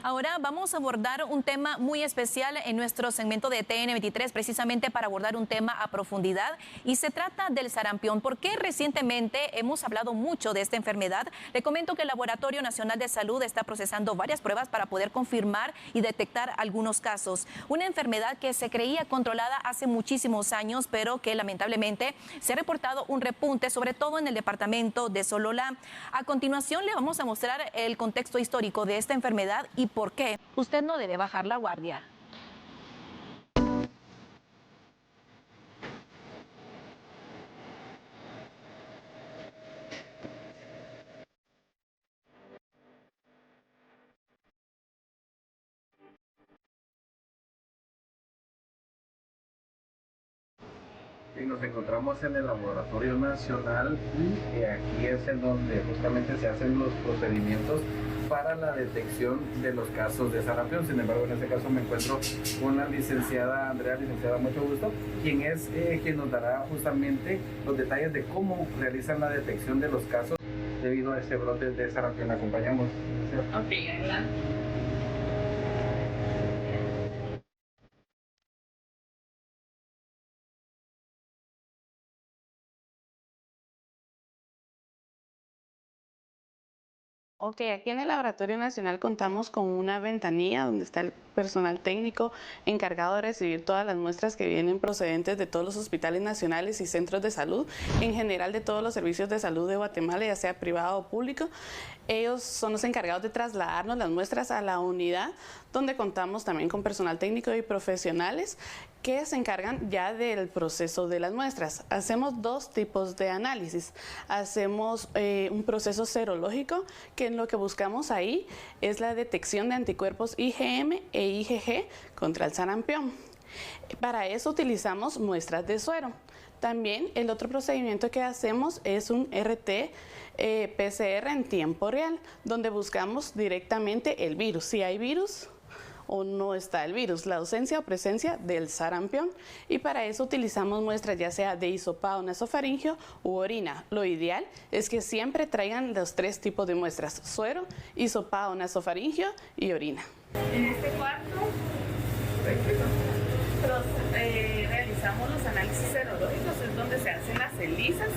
Ahora vamos a abordar un tema muy especial en nuestro segmento de TN23, precisamente para abordar un tema a profundidad, y se trata del sarampión. Porque recientemente hemos hablado mucho de esta enfermedad. Le comento que el Laboratorio Nacional de Salud está procesando varias pruebas para poder confirmar y detectar algunos casos. Una enfermedad que se creía controlada hace muchísimos años, pero que lamentablemente se ha reportado un repunte, sobre todo en el departamento de Sololá. A continuación le vamos a mostrar el contexto histórico de esta enfermedad y por qué usted no debe bajar la guardia. Y nos encontramos en el Laboratorio Nacional y aquí es en donde justamente se hacen los procedimientos para la detección de los casos de sarampión. Sin embargo, en este caso me encuentro con la licenciada Andrea, licenciada, mucho gusto, quien nos dará justamente los detalles de cómo realizan la detección de los casos debido a ese brote de sarampión. Acompañamos. Ok, adelante. Ok, aquí en el Laboratorio Nacional contamos con una ventanilla donde está el personal técnico encargado de recibir todas las muestras que vienen procedentes de todos los hospitales nacionales y centros de salud, en general de todos los servicios de salud de Guatemala, ya sea privado o público. Ellos son los encargados de trasladarnos las muestras a la unidad, donde contamos también con personal técnico y profesionales que se encargan ya del proceso de las muestras. Hacemos dos tipos de análisis. Hacemos un proceso serológico, que en lo que buscamos ahí es la detección de anticuerpos IgM e IgG contra el sarampión. Para eso utilizamos muestras de suero. También el otro procedimiento que hacemos es un RT-PCR en tiempo real, donde buscamos directamente el virus, si hay virus o no está el virus, la ausencia o presencia del sarampión, y para eso utilizamos muestras ya sea de hisopado nasofaringeo u orina. Lo ideal es que siempre traigan los tres tipos de muestras: suero, hisopado nasofaringeo y orina. En este cuarto realizamos los análisis serológicos, es donde se hacen las ELISAs,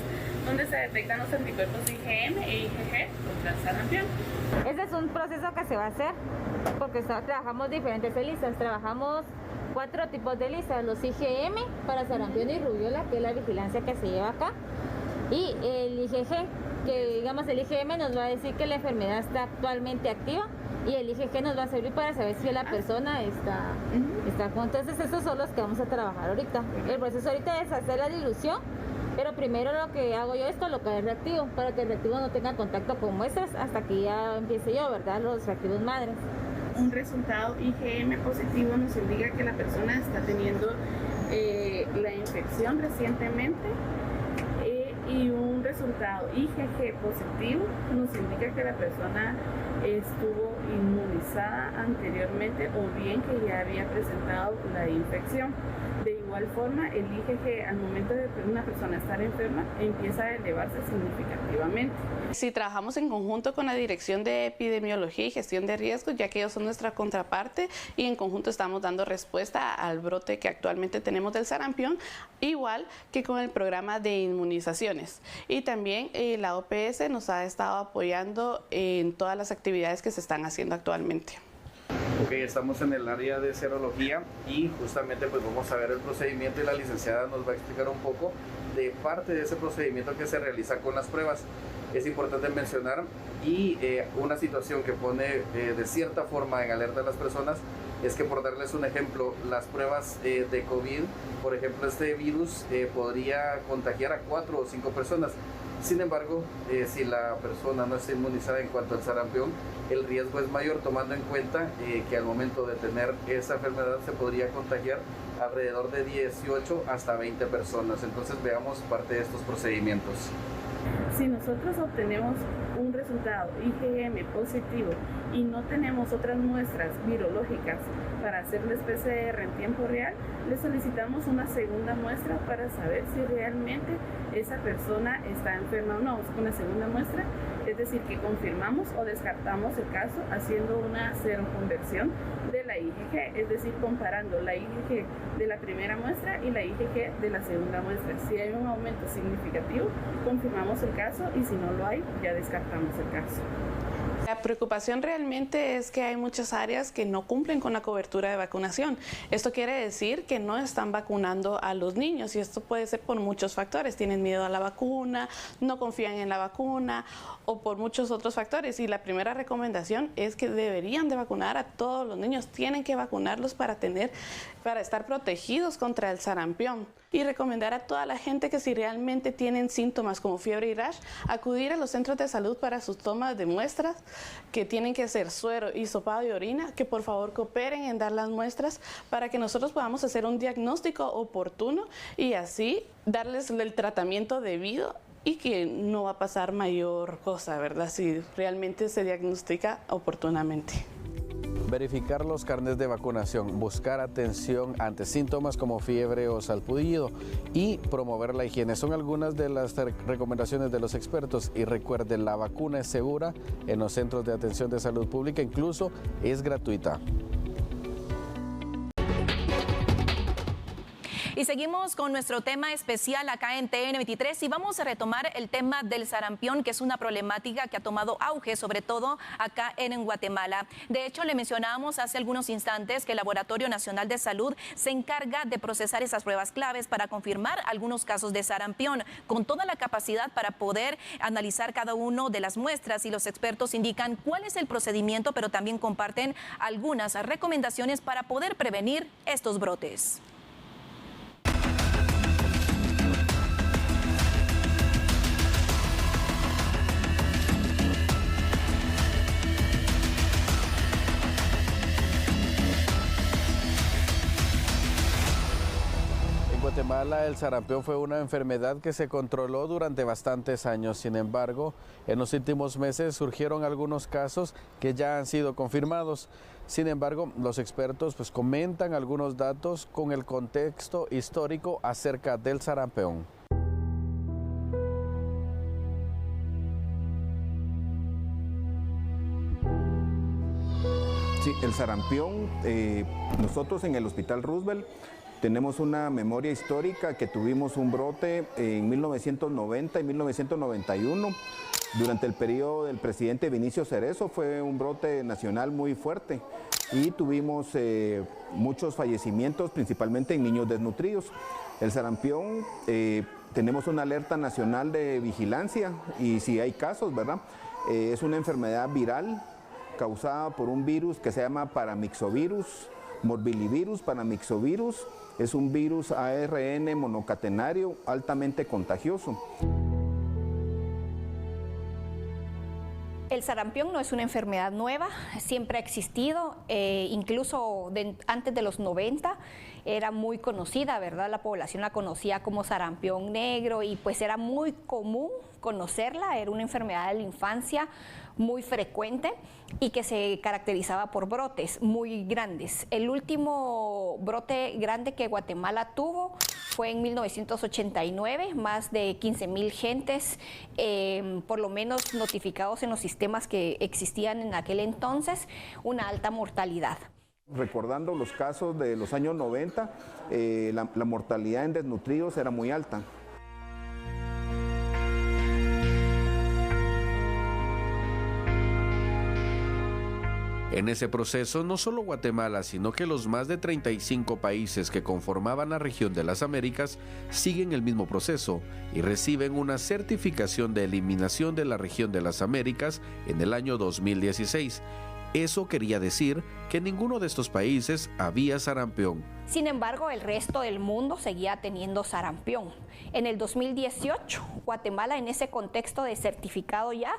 donde se detectan los anticuerpos IgM e IgG contra el sarampión. Este es un proceso que se va a hacer porque trabajamos diferentes ELISAs. Trabajamos 4 tipos de ELISAs: los IgM para sarampión y rubiola, que es la vigilancia que se lleva acá, y el IgG, que digamos el IgM nos va a decir que la enfermedad está actualmente activa, y el IgG nos va a servir para saber si la persona está con. Entonces esos son los que vamos a trabajar ahorita. El proceso ahorita es hacer la dilución, pero primero lo que hago yo es colocar el reactivo para que el reactivo no tenga contacto con muestras hasta que ya empiece yo, ¿verdad? Los reactivos madres. Un resultado IgM positivo nos indica que la persona está teniendo la infección recientemente, y un resultado IgG positivo nos indica que la persona estuvo inmunizada anteriormente o bien que ya había presentado la infección. De igual forma, el IgG al momento de una persona estar enferma empieza a elevarse significativamente. Si trabajamos en conjunto con la Dirección de Epidemiología y Gestión de Riesgos, ya que ellos son nuestra contraparte, y en conjunto estamos dando respuesta al brote que actualmente tenemos del sarampión, igual que con el programa de inmunizaciones. Y también la OPS nos ha estado apoyando en todas las actividades que se están haciendo actualmente. Ok, estamos en el área de serología y justamente pues vamos a ver el procedimiento, y la licenciada nos va a explicar un poco de parte de ese procedimiento que se realiza con las pruebas. Es importante mencionar y una situación que pone de cierta forma en alerta a las personas es que, por darles un ejemplo, las pruebas de COVID, por ejemplo, este virus podría contagiar a 4 o 5 personas. Sin embargo, si la persona no está inmunizada en cuanto al sarampión, el riesgo es mayor, tomando en cuenta que al momento de tener esa enfermedad se podría contagiar alrededor de 18 hasta 20 personas. Entonces veamos parte de estos procedimientos. Si nosotros obtenemos un resultado IgM positivo y no tenemos otras muestras virológicas para hacerles PCR en tiempo real, le solicitamos una segunda muestra para saber si realmente esa persona está enferma o no. Una segunda muestra es decir, que confirmamos o descartamos el caso haciendo una seroconversión de la IgG, es decir, comparando la IgG de la primera muestra y la IgG de la segunda muestra. Si hay un aumento significativo, confirmamos el caso y si no lo hay, ya descartamos el caso. La preocupación realmente es que hay muchas áreas que no cumplen con la cobertura de vacunación. Esto quiere decir que no están vacunando a los niños y esto puede ser por muchos factores. Tienen miedo a la vacuna, no confían en la vacuna o por muchos otros factores. Y la primera recomendación es que deberían de vacunar a todos los niños. Tienen que vacunarlos para estar protegidos contra el sarampión. Y recomendar a toda la gente que si realmente tienen síntomas como fiebre y rash, acudir a los centros de salud para sus tomas de muestras, que tienen que ser suero, hisopado y orina, que por favor cooperen en dar las muestras para que nosotros podamos hacer un diagnóstico oportuno y así darles el tratamiento debido y que no va a pasar mayor cosa, ¿verdad? Si realmente se diagnostica oportunamente. Verificar los carnets de vacunación, buscar atención ante síntomas como fiebre o salpullido y promover la higiene. Son algunas de las recomendaciones de los expertos y recuerden, la vacuna es segura en los centros de atención de salud pública, incluso es gratuita. Y seguimos con nuestro tema especial acá en TN23 y vamos a retomar el tema del sarampión, que es una problemática que ha tomado auge, sobre todo acá en Guatemala. De hecho, le mencionábamos hace algunos instantes que el Laboratorio Nacional de Salud se encarga de procesar esas pruebas claves para confirmar algunos casos de sarampión, con toda la capacidad para poder analizar cada uno de las muestras, y los expertos indican cuál es el procedimiento, pero también comparten algunas recomendaciones para poder prevenir estos brotes. En Guatemala el sarampión fue una enfermedad que se controló durante bastantes años. Sin embargo, en los últimos meses surgieron algunos casos que ya han sido confirmados. Sin embargo, los expertos comentan algunos datos con el contexto histórico acerca del sarampión. Sí, el sarampión, nosotros en el Hospital Roosevelt tenemos una memoria histórica que tuvimos un brote en 1990 y 1991. Durante el periodo del presidente Vinicio Cerezo fue un brote nacional muy fuerte y tuvimos muchos fallecimientos, principalmente en niños desnutridos. El sarampión, tenemos una alerta nacional de vigilancia y si hay casos, ¿verdad? Es una enfermedad viral causada por un virus que se llama paramyxovirus, morbillivirus paramyxovirus. Es un virus ARN monocatenario altamente contagioso. El sarampión no es una enfermedad nueva, siempre ha existido, incluso antes de los 90 era muy conocida, ¿verdad? La población la conocía como sarampión negro y pues era muy común conocerla, era una enfermedad de la infancia muy frecuente y que se caracterizaba por brotes muy grandes. El último brote grande que Guatemala tuvo fue en 1989, más de 15,000 gentes, por lo menos notificados en los sistemas que existían en aquel entonces, una alta mortalidad. Recordando los casos de los años 90, la mortalidad en desnutridos era muy alta. En ese proceso, no solo Guatemala, sino que los más de 35 países que conformaban la región de las Américas siguen el mismo proceso y reciben una certificación de eliminación de la región de las Américas en el año 2016. Eso quería decir que en ninguno de estos países había sarampión. Sin embargo, el resto del mundo seguía teniendo sarampión. En el 2018, Guatemala, en ese contexto de certificado ya,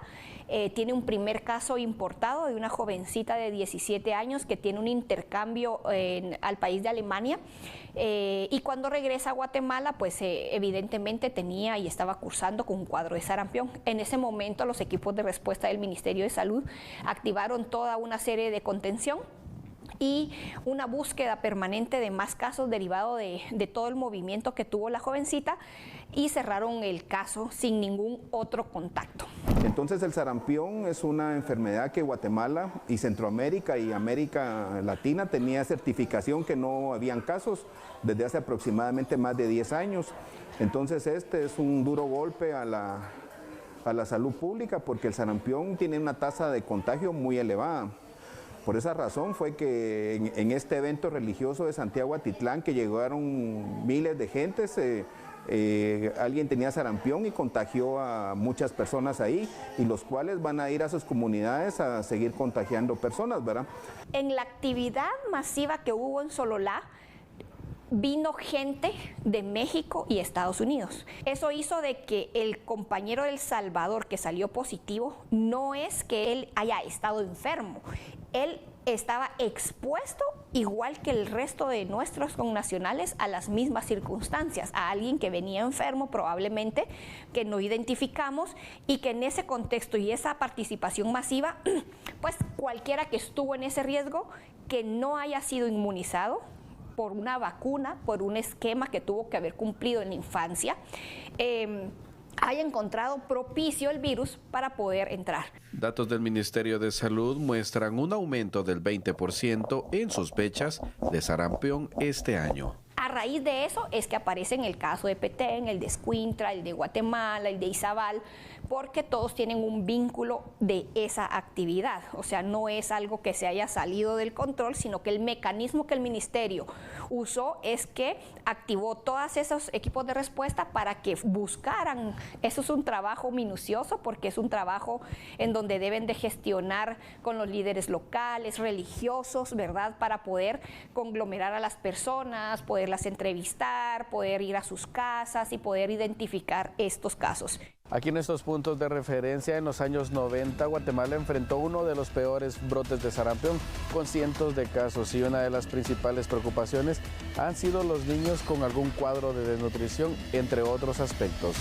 tiene un primer caso importado de una jovencita de 17 años que tiene un intercambio al país de Alemania. Y cuando regresa a Guatemala, pues evidentemente tenía y estaba cursando con un cuadro de sarampión. En ese momento, los equipos de respuesta del Ministerio de Salud activaron toda una serie de contención y una búsqueda permanente de más casos derivado de todo el movimiento que tuvo la jovencita, y cerraron el caso sin ningún otro contacto. Entonces el sarampión es una enfermedad que Guatemala y Centroamérica y América Latina tenía certificación que no habían casos desde hace aproximadamente más de 10 años. Entonces este es un duro golpe a la salud pública, porque el sarampión tiene una tasa de contagio muy elevada. Por esa razón fue que en este evento religioso de Santiago Atitlán, que llegaron miles de gentes, alguien tenía sarampión y contagió a muchas personas ahí, y los cuales van a ir a sus comunidades a seguir contagiando personas, ¿verdad? En la actividad masiva que hubo en Sololá, vino gente de México y Estados Unidos. Eso hizo de que el compañero del Salvador que salió positivo, no es que él haya estado enfermo, él estaba expuesto igual que el resto de nuestros connacionales a las mismas circunstancias, a alguien que venía enfermo probablemente, que no identificamos, y que en ese contexto y esa participación masiva, pues cualquiera que estuvo en ese riesgo, que no haya sido inmunizado por una vacuna, por un esquema que tuvo que haber cumplido en la infancia, haya encontrado propicio el virus para poder entrar. Datos del Ministerio de Salud muestran un aumento del 20% en sospechas de sarampión este año. A raíz de eso es que aparecen el caso de Petén, el de Escuintla, el de Guatemala, el de Izabal, porque todos tienen un vínculo de esa actividad. O sea, no es algo que se haya salido del control, sino que el mecanismo que el ministerio usó es que activó todos esos equipos de respuesta para que buscaran. Eso es un trabajo minucioso, porque es un trabajo en donde deben de gestionar con los líderes locales, religiosos, ¿verdad?, para poder conglomerar a las personas, poderlas entrevistar, poder ir a sus casas y poder identificar estos casos. Aquí en estos puntos de referencia, en los años 90, Guatemala enfrentó uno de los peores brotes de sarampión, con cientos de casos, y una de las principales preocupaciones han sido los niños con algún cuadro de desnutrición, entre otros aspectos.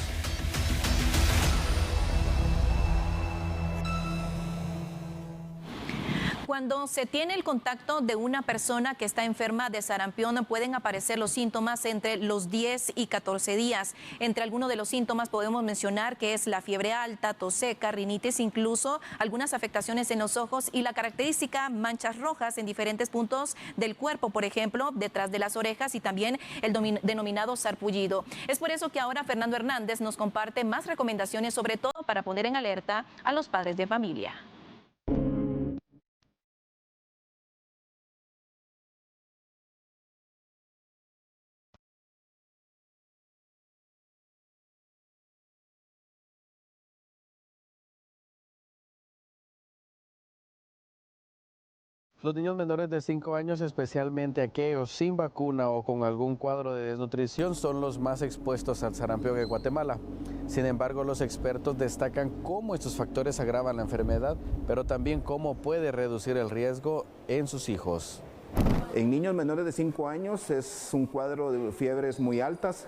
Cuando se tiene el contacto de una persona que está enferma de sarampión, pueden aparecer los síntomas entre los 10 y 14 días. Entre algunos de los síntomas podemos mencionar que es la fiebre alta, tos seca, rinitis, incluso algunas afectaciones en los ojos y la característica manchas rojas en diferentes puntos del cuerpo, por ejemplo, detrás de las orejas, y también el denominado sarpullido. Es por eso que ahora Fernando Hernández nos comparte más recomendaciones, sobre todo para poner en alerta a los padres de familia. Los niños menores de 5 años, especialmente aquellos sin vacuna o con algún cuadro de desnutrición, son los más expuestos al sarampión en Guatemala. Sin embargo, los expertos destacan cómo estos factores agravan la enfermedad, pero también cómo puede reducir el riesgo en sus hijos. En niños menores de 5 años es un cuadro de fiebres muy altas,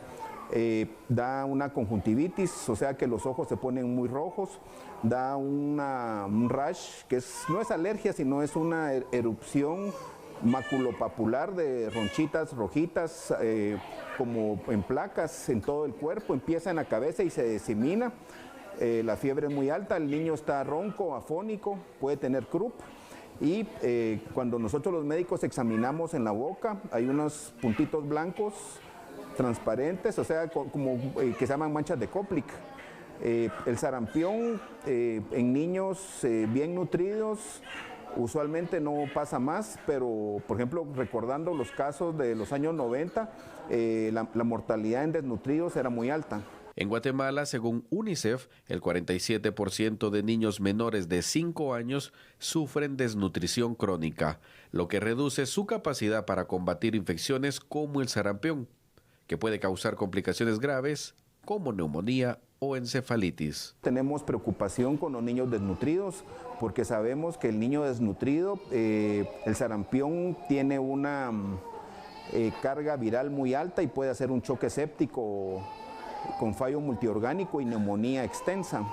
da una conjuntivitis, o sea que los ojos se ponen muy rojos, da un rash, que no es alergia, sino es una erupción maculopapular de ronchitas rojitas, como en placas en todo el cuerpo, empieza en la cabeza y se disemina. La fiebre es muy alta, el niño está ronco, afónico, puede tener croup. Y cuando nosotros los médicos examinamos en la boca, hay unos puntitos blancos transparentes, o sea, como que se llaman manchas de Koplik. El sarampión en niños bien nutridos usualmente no pasa más, pero por ejemplo, recordando los casos de los años 90, la mortalidad en desnutridos era muy alta. En Guatemala, según UNICEF, el 47% de niños menores de 5 años sufren desnutrición crónica, lo que reduce su capacidad para combatir infecciones como el sarampión, que puede causar complicaciones graves como neumonía o encefalitis. Tenemos preocupación con los niños desnutridos porque sabemos que el niño desnutrido, el sarampión tiene una carga viral muy alta y puede hacer un choque séptico con fallo multiorgánico y neumonía extensa.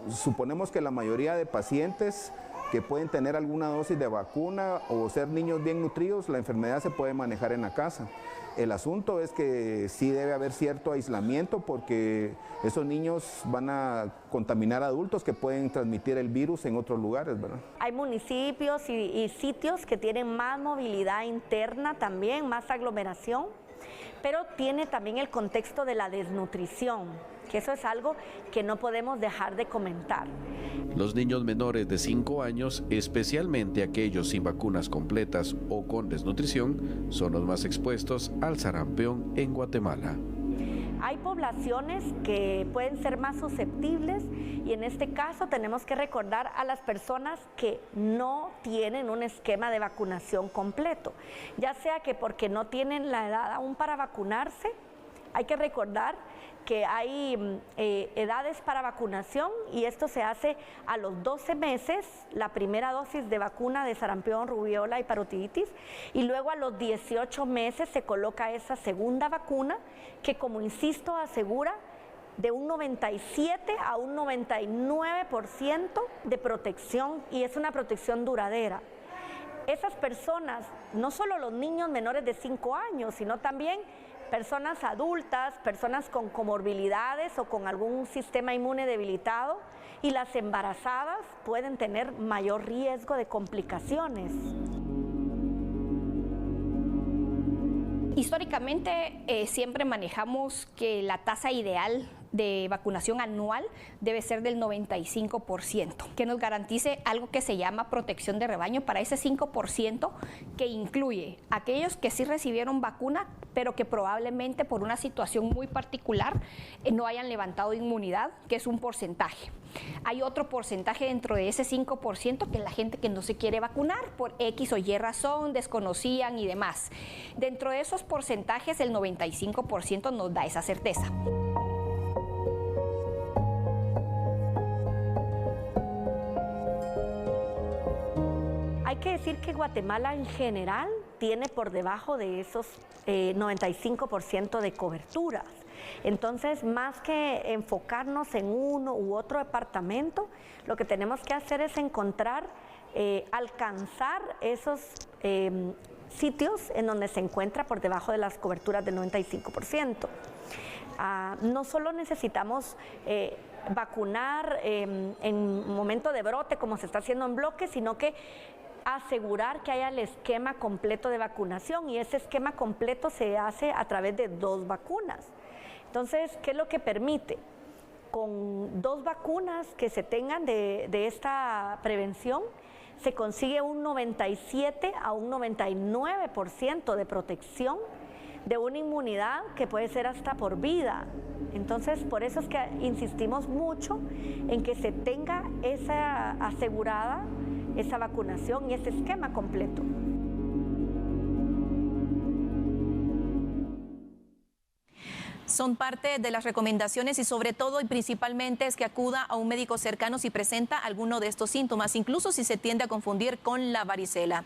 Suponemos que la mayoría de pacientes que pueden tener alguna dosis de vacuna o ser niños bien nutridos, la enfermedad se puede manejar en la casa. El asunto es que sí debe haber cierto aislamiento porque esos niños van a contaminar a adultos que pueden transmitir el virus en otros lugares, ¿verdad? Hay municipios y sitios que tienen más movilidad interna también, más aglomeración, pero tiene también el contexto de la desnutrición, que eso es algo que no podemos dejar de comentar. Los niños menores de 5 años, especialmente aquellos sin vacunas completas o con desnutrición, son los más expuestos al sarampión en Guatemala. Hay poblaciones que pueden ser más susceptibles y en este caso tenemos que recordar a las personas que no tienen un esquema de vacunación completo, ya sea que porque no tienen la edad aún para vacunarse. Hay que recordar que hay edades para vacunación y esto se hace a los 12 meses, la primera dosis de vacuna de sarampión, rubiola y parotiditis, y luego a los 18 meses se coloca esa segunda vacuna que, como insisto, asegura de un 97 a un 99% de protección y es una protección duradera. Esas personas, no solo los niños menores de 5 años, sino también personas adultas, personas con comorbilidades o con algún sistema inmune debilitado y las embarazadas pueden tener mayor riesgo de complicaciones. Históricamente siempre manejamos que la tasa ideal de vacunación anual debe ser del 95%, que nos garantice algo que se llama protección de rebaño para ese 5% que incluye aquellos que sí recibieron vacuna, pero que probablemente por una situación muy particular no hayan levantado inmunidad, que es un porcentaje. Hay otro porcentaje dentro de ese 5% que es la gente que no se quiere vacunar por X o Y razón, desconocían y demás. Dentro de esos porcentajes, el 95% nos da esa certeza. Hay que decir que Guatemala en general tiene por debajo de esos 95% de coberturas. Entonces, más que enfocarnos en uno u otro departamento, lo que tenemos que hacer es encontrar, alcanzar esos sitios en donde se encuentra por debajo de las coberturas del 95%. No solo necesitamos vacunar en momento de brote como se está haciendo en bloque, sino que asegurar que haya el esquema completo de vacunación y ese esquema completo se hace a través de 2 vacunas. Entonces, ¿qué es lo que permite? Con 2 vacunas que se tengan de esta prevención, se consigue un 97 a un 99% de protección de una inmunidad que puede ser hasta por vida. Entonces, por eso es que insistimos mucho en que se tenga esa asegurada, esa vacunación y ese esquema completo. Son parte de las recomendaciones y sobre todo y principalmente es que acuda a un médico cercano si presenta alguno de estos síntomas, incluso si se tiende a confundir con la varicela.